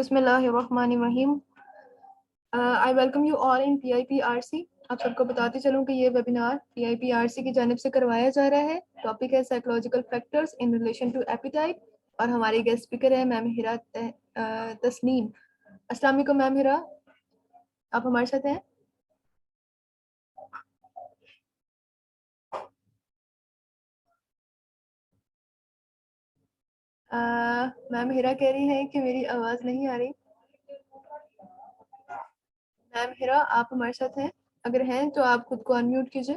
बिस्मिल्लाहिर्रहमानिर्रहीम। I welcome you all in PIPRC। आप सबको बताते चलूँ कि ये वेबिनार PIPRC की जानिब से करवाया जा रहा है। टॉपिक है psychological factors in relation to appetite और हमारी गेस्ट स्पीकर है मैम हिरा तस्नीम। अस्सलाम वालेकुम मैम हिरा, आप हमारे साथ हैं? मैम हिरा कह रही हैं कि मेरी आवाज़ नहीं आ रही। मैम हिरा, आप हमारे साथ हैं? अगर हैं तो आप खुद को अनम्यूट कीजिए।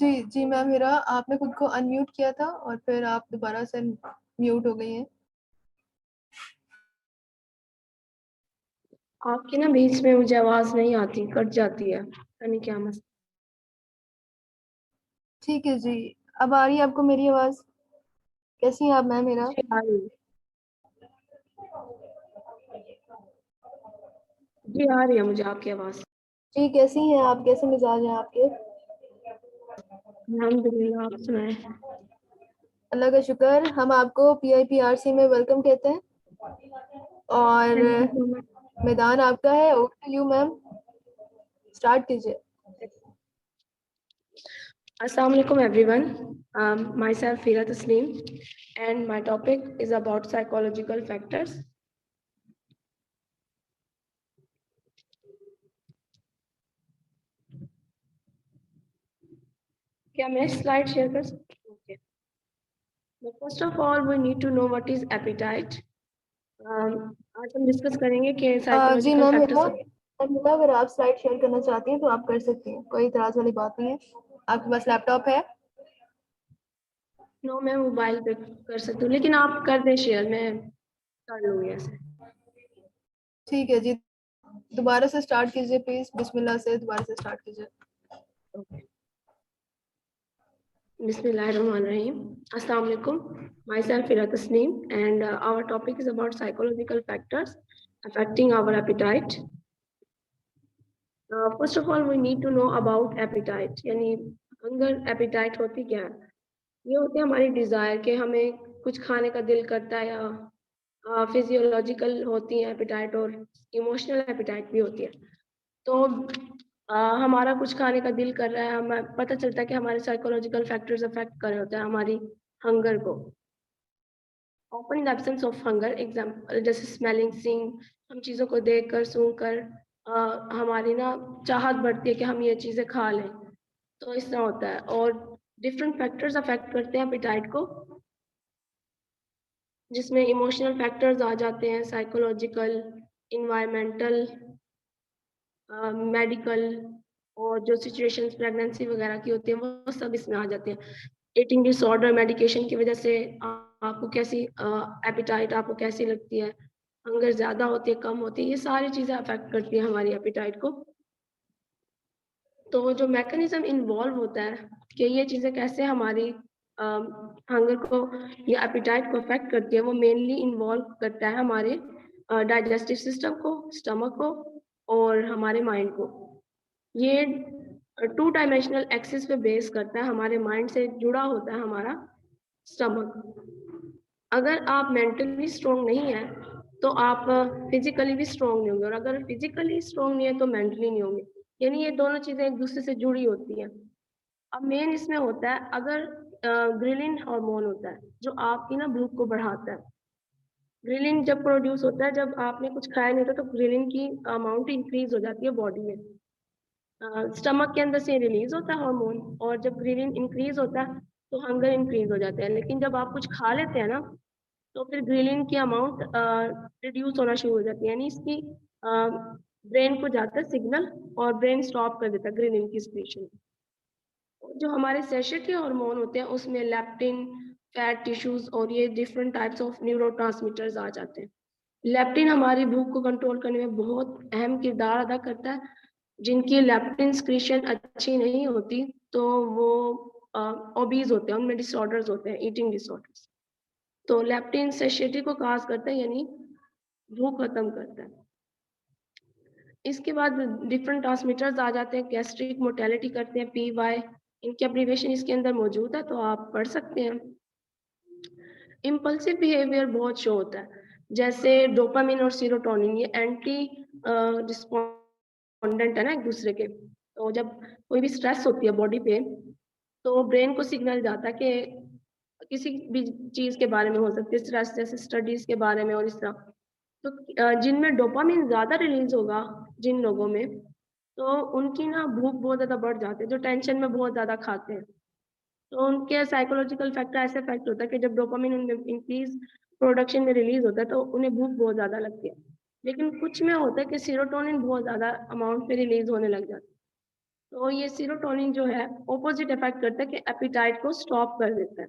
जी जी मैम हिरा, आपने खुद को अनम्यूट किया था और फिर आप दोबारा से म्यूट हो गई हैं। आपकी ना बीच में मुझे आवाज नहीं आती, कट जाती है, पता नहीं क्या मसला। ठीक है जी, अब आ रही है आपको मेरी आवाज़? कैसी हैं आप मैम हिरा? जी आ रही है। जी आ रही है मुझे आपकी आवाज। जी कैसी हैं आप, कैसे मिजाज हैं आपके? अल्हम्दुलिल्लाह, आप सुनाए। अल्लाह का शुक्र। हम आपको PIPRC में वेलकम कहते हैं और थैंक यू सो मच। मैदान आपका है। Over to you ma'am, start कीजिए। अस्सलाम वालेकुम everyone, myself Hira Taslim and my topic is about psychological factors. क्या मैं स्लाइड शेयर कर सकती हूँ? Okay. First of all we need to know what is appetite. आज हम डिस्कस करेंगे कि जी साइकोलॉजिकल मैम हिरा, फैक्टर्स। अगर आप स्लाइड शेयर करना चाहती हैं तो आप कर सकती हैं, कोई इतराज वाली बात नहीं है। आपके पास लैपटॉप है? नो, मैं मोबाइल पे कर सकती हूँ, लेकिन आप कर दें शेयर, मैं कर लूँगी ऐसे। ठीक है जी, दोबारा से स्टार्ट कीजिए प्लीज, बिस्मिल्लाह से दोबारा से स्टार्ट कीजिए। Okay. Bismillahirrahmanirrahim. Assalamu alaikum. Myself Ira Tasneem, and our topic is about psychological factors affecting our appetite. First of all, we need to know about appetite. यानी hunger, appetite होती क्या है? ये होती है हमारी डिजायर कि हमें कुछ खाने का दिल करता है, या फिजियोलॉजिकल होती है एपिटाइट, और इमोशनल एपिटाइट भी होती है। तो हमारा कुछ खाने का दिल कर रहा है, हमें पता चलता है कि हमारे साइकोलॉजिकल फैक्टर्स अफेक्ट कर रहे होते हैं हमारी हंगर को। Open in absence of hunger, example जैसे स्मेलिंग, सीइंग, हम चीज़ों को देख कर सूंघ कर हमारी ना चाहत बढ़ती है कि हम ये चीज़ें खा लें। तो इस तरह होता है, और डिफरेंट फैक्टर्स अफेक्ट करते हैं एपिटाइट को, जिसमें इमोशनल फैक्टर्स आ जाते हैं, साइकोलॉजिकल, इन्वायरमेंटल, मेडिकल, और जो सिचुएशंस प्रेगनेंसी वगैरह की होती है वो सब इसमें आ जाते हैं। ईटिंग डिसऑर्डर, मेडिकेशन की वजह से आपको कैसी एपिटाइट आपको कैसी लगती है, हंगर ज्यादा होती है, कम होती है, ये सारी चीजें अफेक्ट करती हैं हमारी एपिटाइट को। तो जो मैकेनिज्म इन्वॉल्व होता है कि ये चीजें कैसे हमारी हंगर को या एपिटाइट को अफेक्ट करती है, वो मेनली इन्वॉल्व करता है हमारे डाइजेस्टिव सिस्टम को, स्टमक को, और हमारे माइंड को। ये 2 डायमेंशनल एक्सिस पे बेस करता है, हमारे माइंड से जुड़ा होता है हमारा स्टमक। अगर आप मेंटली स्ट्रोंग नहीं है तो आप फिजिकली भी स्ट्रोंग नहीं होंगे, और अगर फिजिकली स्ट्रोंग नहीं है तो मेंटली नहीं होंगे। यानी ये दोनों चीजें एक दूसरे से जुड़ी होती हैं। अब मेन इसमें होता है, अगर ग्रिलिन हार्मोन होता है जो आपकी ना भूख को बढ़ाता है। ग्रिलिन जब प्रोड्यूस होता है, जब आपने कुछ खाया नहीं होता, तो ग्रिलिन की अमाउंट इंक्रीज हो जाती है बॉडी में। स्टमक के अंदर से रिलीज होता है हार्मोन, और जब ग्रिलिन इंक्रीज होता है तो हंगर इंक्रीज हो जाता है। लेकिन जब आप कुछ खा लेते हैं ना, तो फिर ग्रिलिन की अमाउंट रिड्यूस होना शुरू हो जाती है, यानी इसकी ब्रेन को जाता है सिग्नल, और ब्रेन स्टॉप कर देता है ग्रिलिन की सिक्रीशन। जो हमारे सेशेटी हार्मोन होते हैं उसमें लेप्टिन, फैट टिश्यूज, और ये डिफरेंट टाइप्स ऑफ न्यूरोट्रांसमीटर्स आ जाते हैं। लेप्टिन हमारी भूख को कंट्रोल करने में बहुत अहम किरदार अदा करता है। जिनकी लेप्टिन सिक्रीशन अच्छी नहीं होती तो वो ओबीज होते हैं, उनमें डिसऑर्डर्स होते हैं, ईटिंग डिसऑर्डर्स। तो लेप्टिन सेशिएटी को काज करता है, यानी भूख खत्म करता है। इसके बाद डिफरेंट ट्रांसमीटर्स आ जाते हैं, गैस्ट्रिक मोटेलिटी करते हैं, PY, इनकी एब्रीविएशन इसके अंदर मौजूद है, तो आप पढ़ सकते हैं। इम्पल्सिव बिहेवियर बहुत शो होता है, जैसे डोपामिन और सीरोटोनिन, ये एंटी रिस्पॉन्डेंट है ना एक दूसरे के। तो जब कोई भी स्ट्रेस होती है बॉडी पे, तो ब्रेन को सिग्नल जाता है कि किसी भी चीज के बारे में हो सकती है, स्ट्रेस जैसे स्टडीज के बारे में और इस तरह। तो जिनमें डोपामिन ज्यादा रिलीज होगा, जिन लोगों में, तो उनकी ना भूख बहुत ज्यादा बढ़ जाती है, जो टेंशन में बहुत ज्यादा खाते हैं। तो उनके साइकोलॉजिकल फैक्टर ऐसे इफेक्ट होता है कि जब डोपामिन उनमें इंक्रीज प्रोडक्शन में रिलीज होता है, तो उन्हें भूख बहुत ज्यादा लगती है। लेकिन कुछ में होता है कि सीरोटोनिन बहुत ज्यादा अमाउंट में रिलीज होने लग जाता है। तो ये सीरोटोनिन जो है ऑपोजिट इफेक्ट करता है कि एपिटाइट को स्टॉप कर देता है।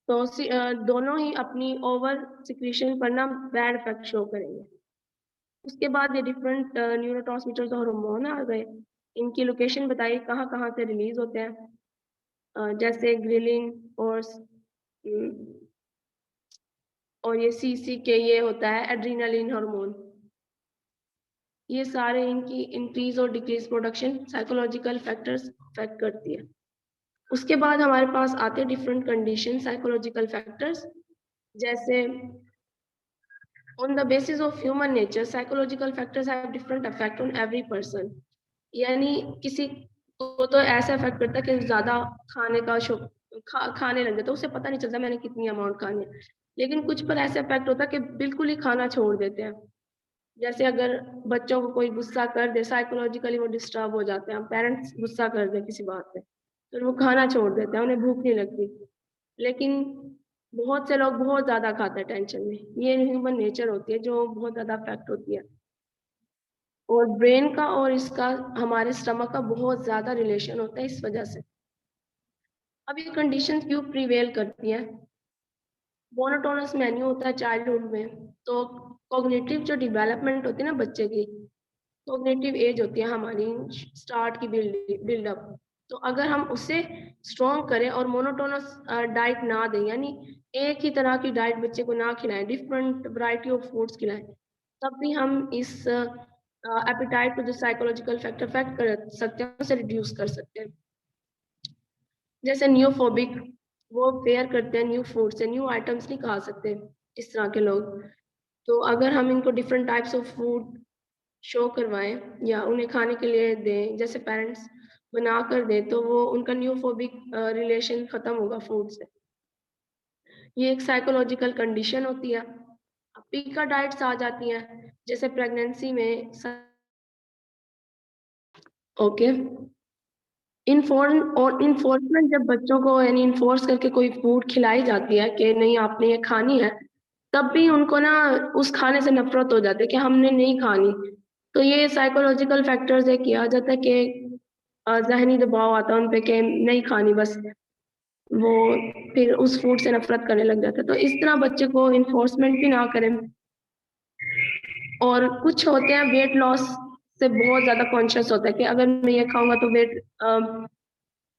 तो दोनों ही अपनी ओवर सिक्रीशन पर ना बैड इफेक्ट शो करेंगे। उसके बाद ये डिफरेंट न्यूरोट्रांसमीटर्स और हार्मोन आ गए, इनकी लोकेशन बताइए कहाँ कहाँ से रिलीज होते हैं। जैसे ग्रिलिन और ये CCK, ये होता है एड्रीनलिन हार्मोन। ये सारे इनकी इंक्रीज और decrease production psychological factors affect करती है। उसके बाद हमारे पास आते हैं डिफरेंट कंडीशन साइकोलॉजिकल फैक्टर्स, जैसे on the basis of human nature psychological factors have different effect on every person। यानी किसी को तो ऐसा इफेक्ट करता है कि ज्यादा खाने का खाने लग जाता है, उसे पता नहीं चलता मैंने कितनी अमाउंट खानी है। लेकिन कुछ पर ऐसा इफेक्ट होता है कि बिल्कुल ही खाना छोड़ देते हैं। जैसे अगर बच्चों को कोई गुस्सा कर दे, साइकोलॉजिकली वो डिस्टर्ब हो जाते हैं, पेरेंट्स गुस्सा कर दे किसी बात पे, तो वो खाना छोड़ देते हैं, उन्हें भूख नहीं लगती। लेकिन बहुत से लोग बहुत ज्यादा खाते हैं टेंशन में, ये ह्यूमन नेचर होती है जो बहुत ज्यादा अफेक्ट होती है। और ब्रेन का और इसका हमारे स्टमक का बहुत ज्यादा रिलेशन होता है इस वजह से। अब ये कंडीशन क्यों प्रिवेल करती है? मोनोटोनस मेन्यू होता है चाइल्डहुड में, तो कॉग्निटिव जो डेवलपमेंट होती है ना बच्चे की, कॉग्निटिव एज होती है हमारी स्टार्ट की बिल्डअप, तो अगर हम उसे स्ट्रॉन्ग करें और मोनोटोनस डाइट ना दें, यानी एक ही तरह की डाइट बच्चे को ना खिलाएं, डिफरेंट वैरायटी ऑफ फूड्स खिलाएं, तब भी हम इस एपिटाइट को जो साइकोलॉजिकल फैक्टर इफेक्ट कर सकते हैं उसे रिड्यूस कर सकते हैं। जैसे न्यूफोबिक, वो फेयर करते हैं न्यू फूड से, न्यू आइटम्स नहीं खा सकते इस तरह के लोग। तो अगर हम इनको different types of food show करवाएं या उन्हें खाने के लिए दें, जैसे पेरेंट्स बना कर दें, तो वो उनका न्यूफोबिक रिलेशन खत्म होगा फूड से। ये एक साइकोलॉजिकल कंडीशन होती है। पीका डाइट्स आ जाती हैं, जैसे प्रेगनेंसी में। ओके, इन्फोर्समेंट जब बच्चों को यानी इन्फोर्स करके कोई फूड खिलाई जाती है कि नहीं आपने ये खानी है, तब भी उनको ना उस खाने से नफरत हो जाती है कि हमने नहीं खानी। तो ये साइकोलॉजिकल फैक्टर्स है, किया जाता है कि जहनी दबाव आता है उन पे कि नहीं खानी, बस वो फिर उस फूड से नफरत करने लग जाता है। तो इस तरह बच्चे को इन्फोर्समेंट भी ना करें। और कुछ होते हैं वेट लॉस से बहुत ज्यादा कॉन्शियस होता है कि अगर मैं ये खाऊंगा तो वेट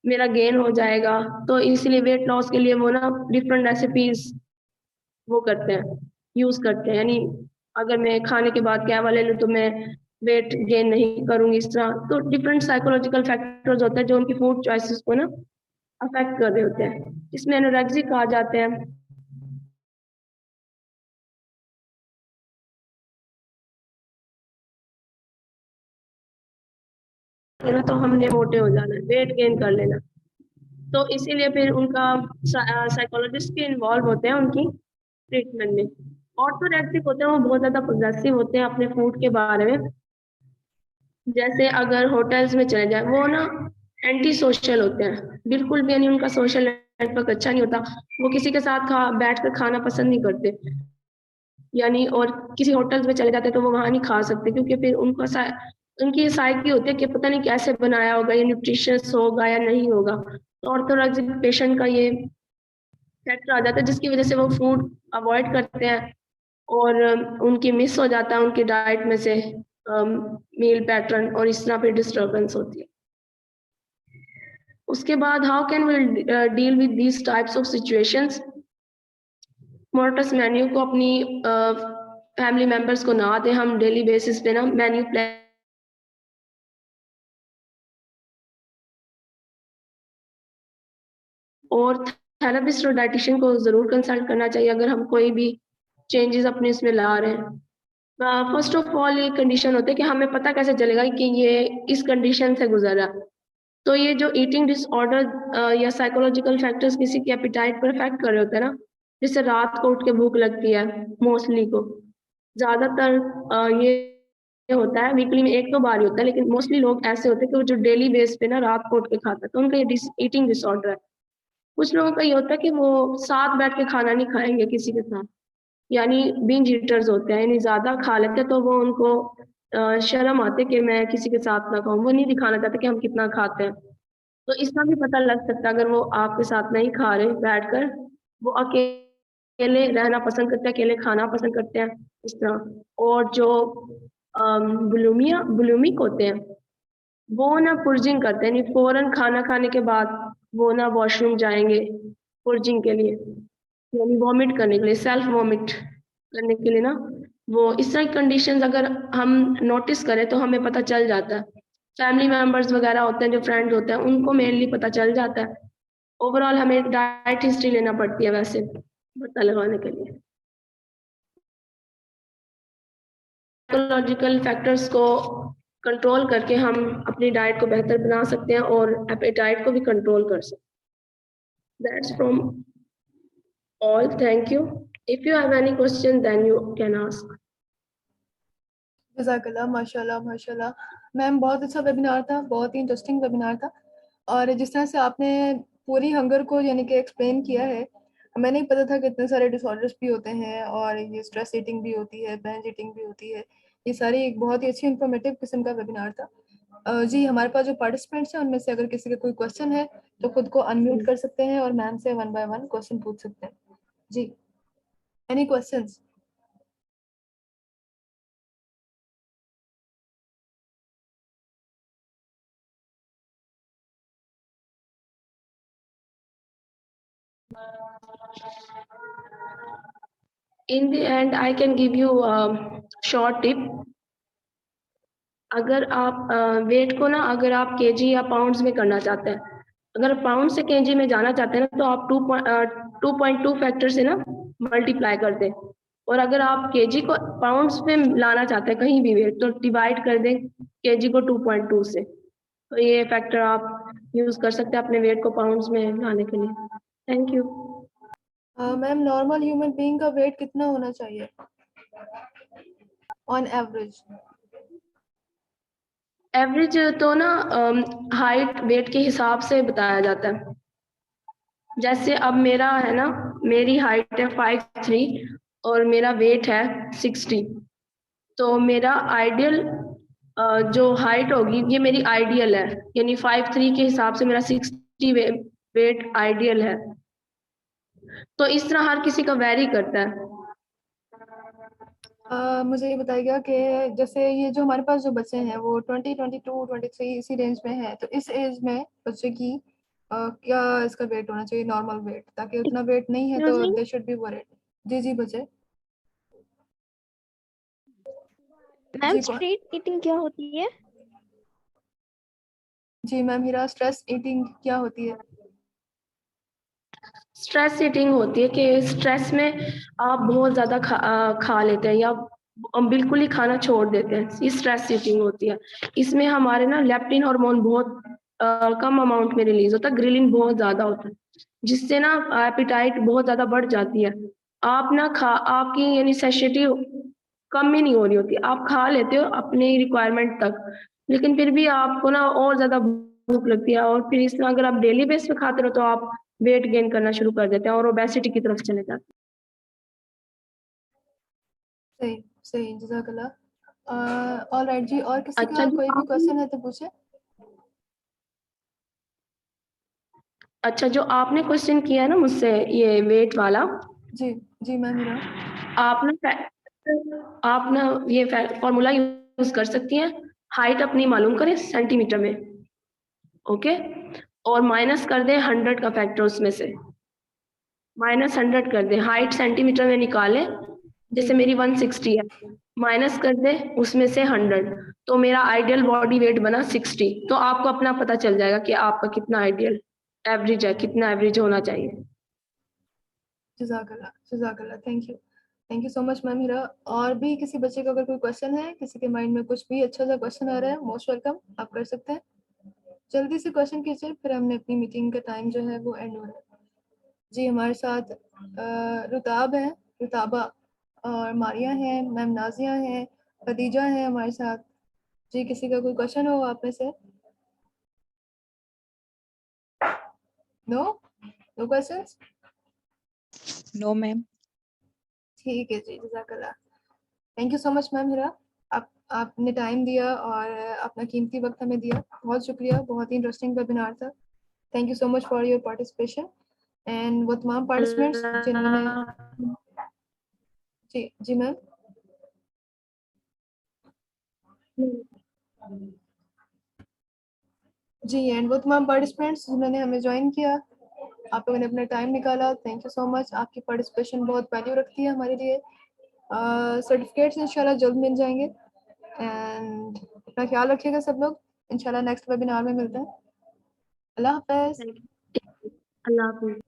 मेरा गेन हो जाएगा, तो इसलिए वेट लॉस के लिए वो ना डिफरेंट रेसिपीज वो करते हैं, यूज करते हैं। यानी अगर मैं खाने के बाद क्या ले लूँ तो मैं वेट गेन नहीं करूंगी, इस तरह। तो डिफरेंट साइकोलॉजिकल फैक्टर्स होते हैं जो उनकी फूड चॉइसेस को ना अफेक्ट कर रहे होते हैं। इसमें एनोरेक्सिक आ जाते हैं। तो हमने मोटे हो जाना है, वेट गेन कर लेना। तो इसीलिए फिर उनका साइकोलॉजिस्ट भी इन्वॉल्व होते हैं उनकी ट्रीटमेंट में। ऑर्थोरेक्सिक होते हैं, वो बहुत ज्यादा पोजेसिव होते हैं अपने फूड के बारे में। जैसे अगर होटल्स में चले जाए, वो ना एंटी सोशल होते हैं बिल्कुल भी, यानी उनका सोशल नेटवर्क अच्छा नहीं होता। वो किसी के साथ बैठ कर खाना पसंद नहीं करते, यानी और किसी होटल्स में चले जाते तो वो वहां नहीं खा सकते, क्योंकि फिर उनकी साइकी होती है कि पता नहीं कैसे बनाया होगा, ये न्यूट्रिशियस होगा या नहीं होगा। तो ऑर्थोरेक्सिक पेशेंट का ये फैक्टर आ जाता है, जिसकी वजह से वो फूड अवॉइड करते हैं और उनकी मिस हो जाता है उनकी डाइट में से मील पैटर्न, और इस तरह फिर डिस्टर्बेंस होती है। उसके बाद how can we deal with these types of situations. Monotonous menu को अपनी फैमिली मेंबर्स को ना दें, हम डेली बेसिस पे ना मेन्यू प्लान और थेरेपिस्ट और डाइटिशियन को जरूर कंसल्ट करना चाहिए अगर हम कोई भी चेंजेस अपने इसमें ला रहे हैं। फर्स्ट ऑफ ऑल ये कंडीशन होते है कि हमें पता कैसे चलेगा कि ये इस कंडीशन से गुजर रहा है। तो ये जो ईटिंग डिसऑर्डर या साइकोलॉजिकल फैक्टर्स किसी की एपिटाइट पर इफेक्ट कर रहे होते हैं ना, जिससे रात को उठ के भूख लगती है मोस्टली को, ज्यादातर ये होता है वीकली में एक दो बार ही होता है, लेकिन मोस्टली लोग ऐसे होते हैं कि वो जो डेली बेस पे ना रात को उठ के खाता है, तो उनका ये ईटिंग डिसऑर्डर है। कुछ लोगों का ये होता है कि वो साथ बैठ के खाना नहीं खाएंगे किसी के साथ, यानी बिंज ईटर्स होते हैं, यानी ज्यादा खा लेते हैं तो वो उनको शर्म आते कि मैं किसी के साथ ना खाऊं, वो नहीं दिखाना चाहते कि हम कितना खाते हैं। तो इसका भी पता लग सकता है अगर वो आपके साथ नहीं खा रहे बैठकर, वो अकेले रहना पसंद करते हैं, अकेले खाना पसंद करते हैं इस तरह। और जो बुलूमिक होते हैं वो ना पुर्जिंग करते हैं, यानी फौरन खाना खाने के बाद वो ना वॉशरूम जाएंगे पुर्जिंग के लिए, यानी वॉमिट करने के लिए, सेल्फ वॉमिट करने के लिए ना। वो इस तरह की कंडीशंस अगर हम नोटिस करें तो हमें पता चल जाता है। फैमिली मेंबर्स वगैरह होते हैं, जो फ्रेंड्स होते हैं, उनको मेनली पता चल जाता है। ओवरऑल हमें एक डाइट हिस्ट्री लेना पड़ती है वैसे पता लगाने के लिए। साइकोलॉजिकल फैक्टर्स को कंट्रोल करके हम अपनी डाइट को बेहतर बना सकते हैं और एपेटाइट को भी कंट्रोल कर सकते हैं। That's from all, thank you. If you have any question then you can ask. जज़ाकल्लाह, माशाल्लाह माशाल्लाह। मैम बहुत अच्छा वेबिनार था, बहुत ही इंटरेस्टिंग वेबिनार था। और जिस तरह से आपने पूरी हंगर को यानी कि एक्सप्लेन किया है, हमें नहीं पता था कि इतने सारे डिसऑर्डर्स भी होते हैं और ये स्ट्रेस ईटिंग भी होती है, बेंज ईटिंग भी होती है। ये सारी एक बहुत ही अच्छी इंफॉर्मेटिव किस्म का वेबिनार था। जी, हमारे पास जो पार्टिसिपेंट्स हैं उनमें से अगर किसी का कोई क्वेश्चन है तो खुद को अनम्यूट कर सकते हैं और मैम से 1 बाय 1 क्वेश्चन पूछ सकते हैं। जी, any questions? In the end, I can give you a short tip. अगर आप वेट को ना, अगर आप केजी या पाउंड्स में करना चाहते हैं, अगर पाउंड से केजी में जाना चाहते हैं ना, तो आप 2.2 फैक्टर से ना मल्टीप्लाई कर दें। और अगर आप केजी को पाउंड्स में लाना चाहते हैं कहीं भी वेट, तो डिवाइड कर दें केजी को 2.2 से। तो ये फैक्टर आप यूज कर सकते हैं अपने वेट को पाउंड्स में लाने के लिए। Thank you. Ma'am, normal human being का वेट कितना होना चाहिए ऑन एवरेज? एवरेज तो ना हाइट वेट के हिसाब से बताया जाता है। जैसे अब मेरा है ना, मेरी हाइट है 5'3" और मेरा वेट है 60। तो मेरा आइडियल जो हाइट होगी, ये मेरी आइडियल है, यानी 5'3" के हिसाब से मेरा 60 वेट आइडियल है। तो इस तरह हर किसी का वेरी करता है। मुझे ये बताइएगा कि जैसे ये जो हमारे पास जो बच्चे हैं वो 20, 22, 23 इसी रेंज में है, तो इस एज में बच्चे की क्या इसका वेट होना चाहिए, नॉर्मल वेट, ताकि उतना वेट नहीं है तो दे शुड बी वरीड। जी जी बच्चे। मैम, जी स्ट्रीट ईटिंग क्या होती है? जी मैम हीरा, स्ट्रेस ईटिंग क्या होती है? स्ट्रेस ईटिंग होती है कि स्ट्रेस में आप बहुत ज्यादा खा लेते हैं या बिल्कुल ही खाना छोड़ देते हैं, ये स्ट्रेस ईटिंग होती है। इसमें हमारे ना लेप्टिन हार्मोन बहुत कम अमाउंट में रिलीज होता है, ग्रिलिन बहुत ज्यादा होता है, जिससे ना एपिटाइट बहुत ज्यादा बढ़ जाती है। आप ना आपकी यानी सैटिस्फैक्शन कम ही नहीं हो रही होती, आप खा लेते हो अपनी रिक्वायरमेंट तक, लेकिन फिर भी आपको ना और ज्यादा भूख लगती है। और फिर इस तरह अगर आप डेली बेस पे खाते रहो तो आप वेट गेन करना शुरू कर देते हैं और ओबेसिटी की तरफ चले जाते हैं। सही सही, जज़ाकल्लाह। ऑल राइट जी, और किसी अच्छा का जो कोई भी क्वेश्चन है तो पूछे। अच्छा जो आपने क्वेश्चन किया है ना मुझसे, ये वेट वाला, जी जी मैम हीरा। आप ना ये फॉर्मूला यूज कर सकती हैं। हाइट अपनी मालूम करें सेंटीमीटर में, ओके। और माइनस कर दे 100 का फैक्टर उसमें से, -100 कर दे, हाइट सेंटीमीटर में निकाले, जैसे मेरी 160 है, माइनस कर दे उसमें से 100, तो मेरा आइडियल बॉडी वेट बना 60। तो आपको अपना पता चल जाएगा कि आपका कितना आइडियल एवरेज है, कितना एवरेज होना चाहिए। जज़ाकल्लाह, thank you so much ma'am Heera. और भी किसी बच्चे का अगर कोई क्वेश्चन है, किसी के माइंड में कुछ भी अच्छा सा क्वेश्चन आ रहा है, मोस्ट वेलकम, आप कर सकते हैं। जल्दी से क्वेश्चन कीजिए, फिर हमने अपनी मीटिंग का टाइम जो है वो एंड हो रहा है। जी हमारे साथ रुताब है, रुताबा, और मारिया है, मैम नाजिया है, खदीजा है हमारे साथ। जी किसी का कोई क्वेश्चन हो आप में से? No no questions? No ma'am. ठीक है जी, जज़ाकल्लाह, thank you so much ma'am Heera. आपने टाइम दिया और अपना कीमती वक्त हमें दिया, बहुत शुक्रिया, बहुत ही इंटरेस्टिंग वेबिनार था। Thank you so much for your participation. And वो तमाम पार्टिसिपेंट्स जिन्होंने जी मैम जी, एंड वो तमाम पार्टिसिपेंट्स जिन्होंने हमें ज्वाइन किया, आप लोगों ने अपना टाइम निकाला, थैंक यू सो मच। आपकी पार्टिसिपेशन बहुत वैल्यू रखती है हमारे लिए। सर्टिफिकेट्स इंशाल्लाह जल्द मिल जाएंगे। एंड अपना ख्याल रखिएगा सब लोग, इंशाल्लाह नेक्स्ट वेबिनार में मिलते हैं। अल्लाह हाफ़िज़। अल्लाह हाफिज।